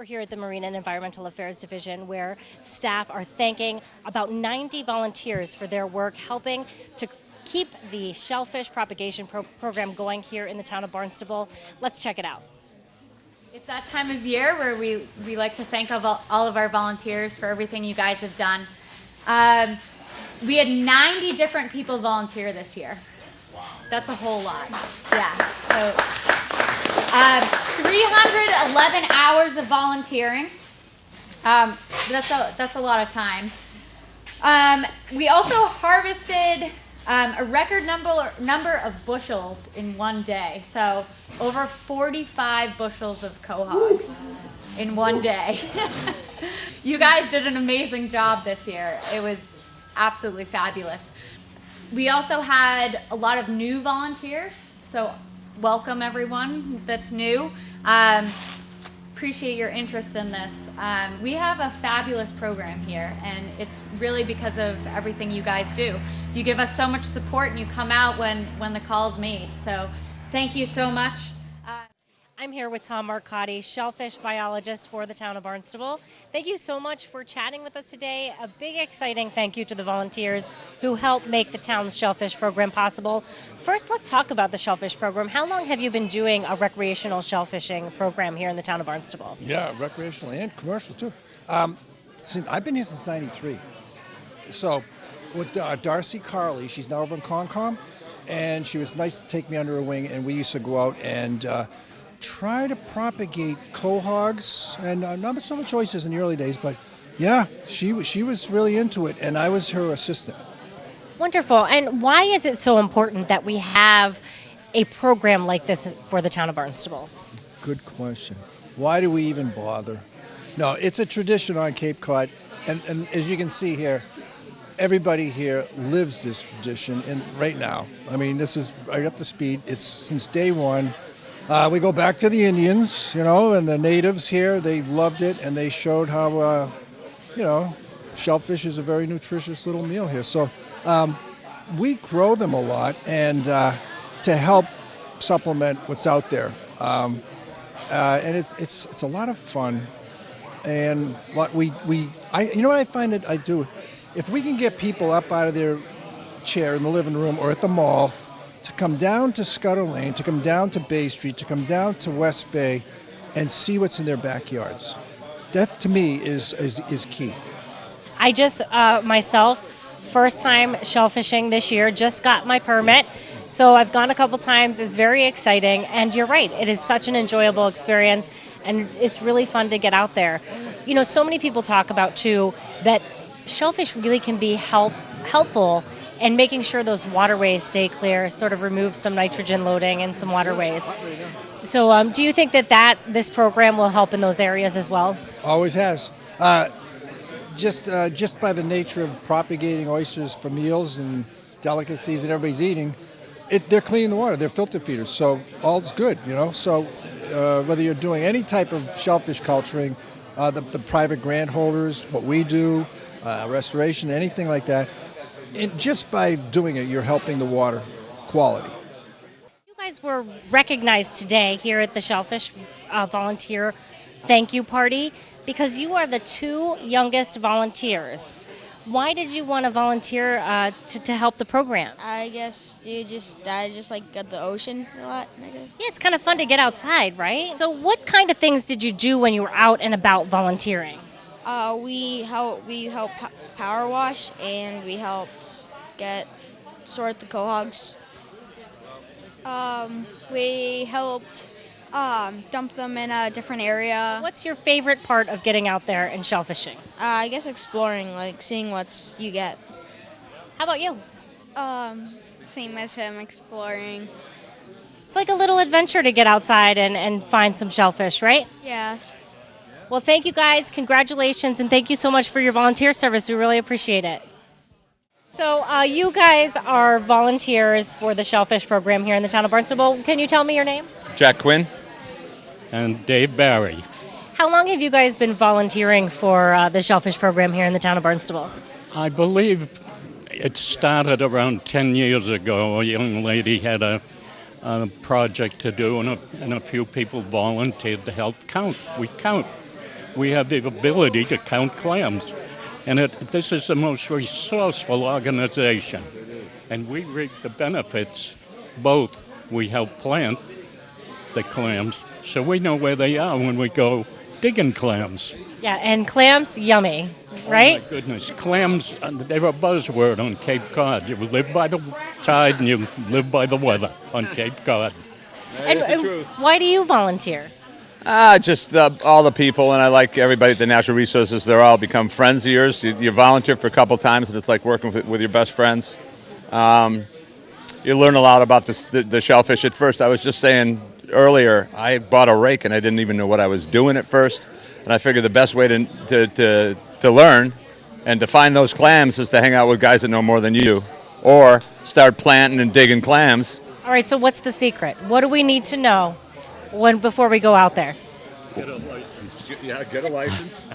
We're here at the Marine and Environmental Affairs Division where staff are thanking about 90 volunteers for their work helping to keep the shellfish propagation program going here in the town of Barnstable. Let's check it out. It's that time of year where we like to thank all of our volunteers for everything you guys have done. We had 90 different people volunteer this year. Wow. That's a whole lot. Yeah. So 311 hours of volunteering. That's a lot of time. We also harvested a record number of bushels in one day. So over 45 bushels of quahogs in one day. You guys did an amazing job this year. It was absolutely fabulous. We also had a lot of new volunteers. So welcome everyone that's new. Appreciate your interest in this. We have a fabulous program here, and it's really because of everything you guys do. You give us so much support and you come out when the call's made. So thank you so much. I'm here with Tom Marcotti, shellfish biologist for the town of Barnstable. Thank you so much for chatting with us today. A big, exciting thank you to the volunteers who help make the town's shellfish program possible. First, let's talk about the shellfish program. How long have you been doing a recreational shellfishing program here in the town of Barnstable? Yeah, recreational and commercial too. I've been here since '93. So with Darcy Carley, she's now over in Concom, and she was nice to take me under her wing, and we used to go out and try to propagate quahogs, and not so much choices in the early days, but yeah, she was really into it, and I was her assistant. Wonderful. And why is it so important that we have a program like this for the town of Barnstable? Good question. Why do we even bother? No, it's a tradition on Cape Cod, and as you can see here, everybody here lives this tradition, and right now, I mean, this is right up to speed. It's since day one. We go back to the Indians, and the natives here, they loved it, and they showed how, shellfish is a very nutritious little meal here. So we grow them a lot, and to help supplement what's out there. And it's a lot of fun. And what you know what I find that I do? If we can get people up out of their chair in the living room or at the mall, to come down to Scudder Lane, to come down to Bay Street, to come down to West Bay and see what's in their backyards. That, to me, is key. I just, myself, first time shellfishing this year, just got my permit. So I've gone a couple times. It's very exciting. And you're right, it is such an enjoyable experience. And it's really fun to get out there. So many people talk about, too, that shellfish really can be helpful and making sure those waterways stay clear, sort of remove some nitrogen loading in some waterways. So do you think that this program will help in those areas as well? Always has. Just by the nature of propagating oysters for meals and delicacies that everybody's eating, they're cleaning the water. They're filter feeders, so all's good, So whether you're doing any type of shellfish culturing, the private grant holders, what we do, restoration, anything like that, just by doing it, you're helping the water quality. You guys were recognized today here at the Shellfish Volunteer Thank You Party because you are the two youngest volunteers. Why did you want to volunteer to help the program? I guess I just like got the ocean a lot, I guess. Yeah, it's kind of fun to get outside, right? So what kind of things did you do when you were out and about volunteering? We helped power wash, and we helped sort the quahogs. We helped dump them in a different area. What's your favorite part of getting out there and shellfishing? I guess exploring, like seeing what you get. How about you? Same as him, exploring. It's like a little adventure to get outside and find some shellfish, right? Yes. Well, thank you guys. Congratulations, and thank you so much for your volunteer service. We really appreciate it. So you guys are volunteers for the Shellfish program here in the town of Barnstable. Can you tell me your name? Jack Quinn. And Dave Barry. How long have you guys been volunteering for the Shellfish program here in the town of Barnstable? I believe it started around 10 years ago. A young lady had a project to do, and a few people volunteered to help count. We count. we have the ability to count clams. And this is the most resourceful organization. And we reap the benefits. Both we help plant the clams, so we know where they are when we go digging clams. Yeah, and clams, yummy, right? Oh my goodness, clams, they're a buzzword on Cape Cod. You live by the tide and you live by the weather on Cape Cod. And why do you volunteer? Just all the people, and I like everybody at the Natural Resources. They're all become friends of yours. You volunteer for a couple times, and it's like working with your best friends. You learn a lot about the shellfish. At first, I was just saying earlier, I bought a rake, and I didn't even know what I was doing at first. And I figured the best way to learn and to find those clams is to hang out with guys that know more than you do, or start planting and digging clams. All right, so what's the secret? What do we need to know before we go out there? Get a license. Yeah, get a license.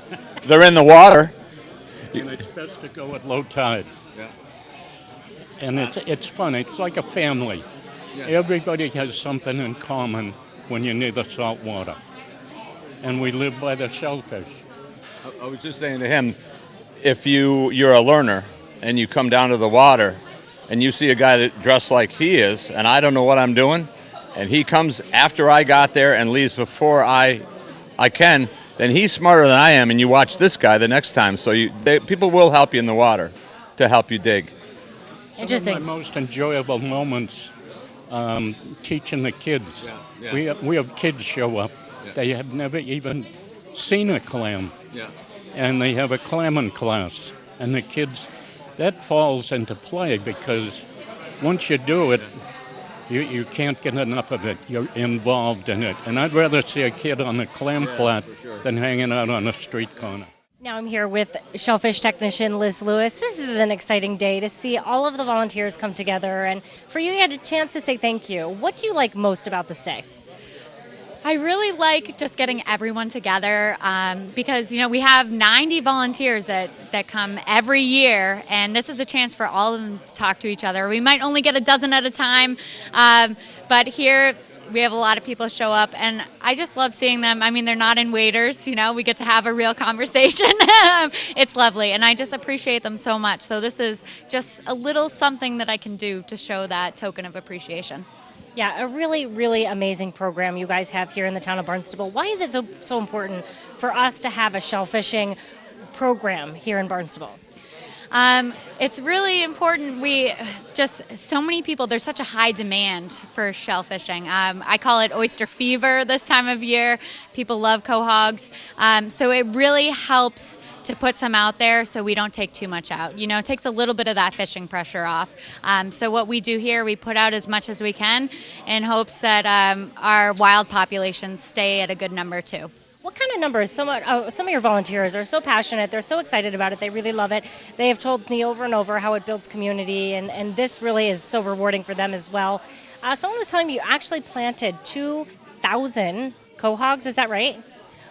They're in the water. And it's best to go at low tide. Yeah. And it's fun. It's like a family. Yeah. Everybody has something in common when you're near the salt water. And we live by the shellfish. I was just saying to him, if you're a learner and you come down to the water and you see a guy that dressed like he is, and I don't know what I'm doing, and he comes after I got there and leaves before I can, then he's smarter than I am, and you watch this guy the next time. So people will help you in the water to help you dig. Interesting. Some of my most enjoyable moments teaching the kids. Yeah. We have kids show up. Yeah. They have never even seen a clam. Yeah. And they have a clamming class. And the kids, that falls into play because once you do it, you can't get enough of it. You're involved in it. And I'd rather see a kid on the clam flat than hanging out on a street corner. Now I'm here with shellfish technician Liz Lewis. This is an exciting day to see all of the volunteers come together. And for you had a chance to say thank you. What do you like most about this day? I really like just getting everyone together because, we have 90 volunteers that come every year, and this is a chance for all of them to talk to each other. We might only get a dozen at a time, but here we have a lot of people show up, and I just love seeing them. I mean, they're not in waders, we get to have a real conversation. It's lovely, and I just appreciate them so much. So this is just a little something that I can do to show that token of appreciation. Yeah, a really, really amazing program you guys have here in the town of Barnstable. Why is it so important for us to have a shellfishing program here in Barnstable? It's really important. So many people, there's such a high demand for shellfishing. I call it oyster fever this time of year. People love quahogs. So it really helps to put some out there so we don't take too much out. It takes a little bit of that fishing pressure off. So what we do here, we put out as much as we can in hopes that our wild populations stay at a good number too. What kind of numbers? Some of your volunteers are so passionate. They're so excited about it. They really love it. They have told me over and over how it builds community, and this really is so rewarding for them as well. Someone was telling me you actually planted 2,000 quahogs. Is that right?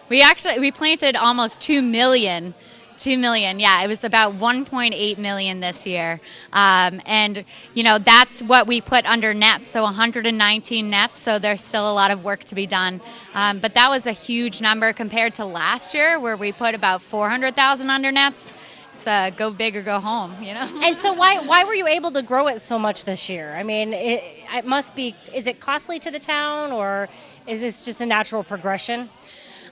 We planted almost 2 million. 2 million, yeah. It was about 1.8 million this year. And, that's what we put under nets, so 119 nets, so there's still a lot of work to be done. But that was a huge number compared to last year where we put about 400,000 under nets. It's go big or go home, And so why were you able to grow it so much this year? I mean, it must be, is it costly to the town, or is this just a natural progression?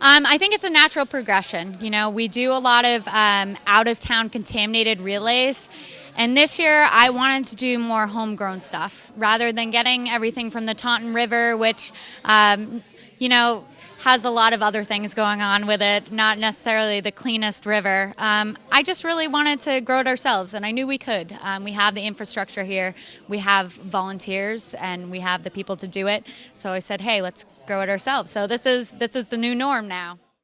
I think it's a natural progression. We do a lot of out-of-town contaminated relays. And this year, I wanted to do more homegrown stuff rather than getting everything from the Taunton River, which, has a lot of other things going on with it, not necessarily the cleanest river. I just really wanted to grow it ourselves, and I knew we could. We have the infrastructure here. We have volunteers, and we have the people to do it. So I said, hey, let's grow it ourselves. So this is the new norm now.